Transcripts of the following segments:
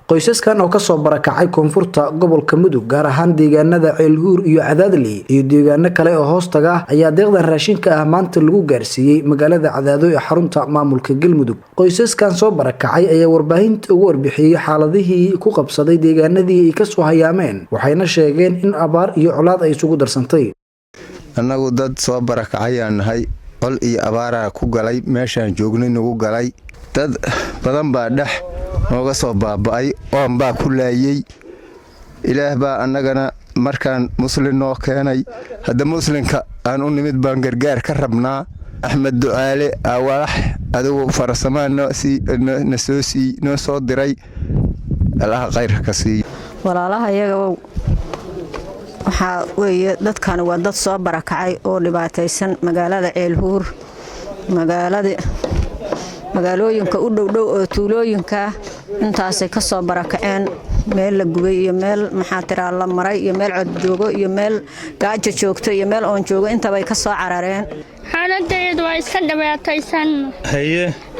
qoysaskan oo ka soo barakacay koonfurta gobolka Mudug gaar ahaan deegaanada Ceelhuur iyo Cadaadli iyo deegaano kale oo hoos taga ayaa deeqdan raashinka ah maanta lagu gaarsiiyay magaalada Cadaado ee xarunta maamulka Galmudug. Qoysaskan soo barakacay ayaa warbaahinta ugu warbixiyay xaaladihii ku qabsaday deegaanadii ay ka soo hayaameen, waxayna sheegeen in abaar iyo colaad ay isugu darsantay. Annagu dad soo barakacay aan nahay, qol iyo abaara ku galay meeshaan joognay nagu galay. Dad badan baa nooga soo baaba'ay oo baa ku laayay. Ilaah baa annagana markaan muslim noo keenay, hadda muslimka aan u nimid baan gargaar ka rabnaa. Axmed Ducaale awaax adigu farsamaan noo soo diray. Allah khayr ka siiyo. Walaalaha iyaga waxa weeye dadkan waa dad soo barakacay oo dhibaataysan magaalada Ceelhuur, magaalooyinka u dhow oo tuulooyinka intaasay ka soo barakaceen, meel la gubay iyo meel maxaa la maray iyo meel cod joogo iyo meel gaajo joogto iyo meel oon joogo intaba ay ka soo carareen. xaaladdeedu waa iska dhibaataysan.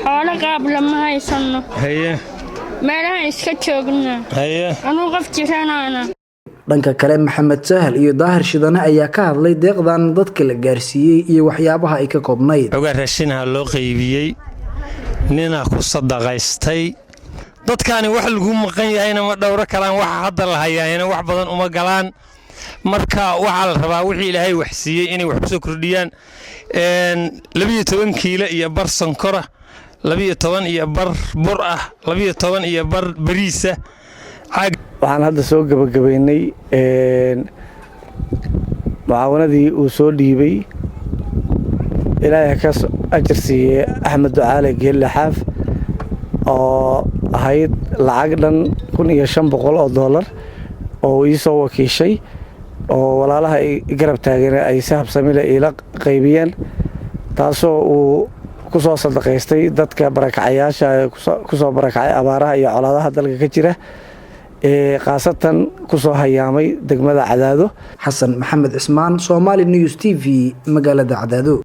xoolo qaab lama haysano. meelaha iska joogna. anuu qof jiranaana. dhanka kale Maxamed Sahal iyo Daahir Shidane ayaa ka hadlay deeqdan dadka la gaarsiiyay iyo waxyaabaha ay ka koobnayd. raashinaha loo qaybiyay nina ku sadaqaystay. dadkani wax lagu maqan yahayna ma dhowro kalaan, waxa hadda la hayaayna wax badan uma galaan. marka waxa la rabaa wixii Ilaahay wax siiyay inay wax ku soo kordhiyaan. 12 kiilo iyo bar sonkora, 12 iyo bar bur ah, 12 iyo bar bariis ah. waxaan hadda soo gabagabeynay mucaawanadii uu soo dhiibay Ilaahay ka ajir siiyay Axmed Ducaale Geelle Xaaf oo ahayd lacag dhan $1,500 oo ii soo wakiishay oo walaalaha garab taagan ay si habsami leh ila qaybiyeen, taasoo uu ku soo sadaqaystay dadka barakacayaasha ku soo barakacay abaaraha iyo colaadaha dalka ka jira qaasatan ku soo hayaamay degmada Cadaado. Xasan Maxamed Cismaan, Somali News TV, magaalada Cadaado.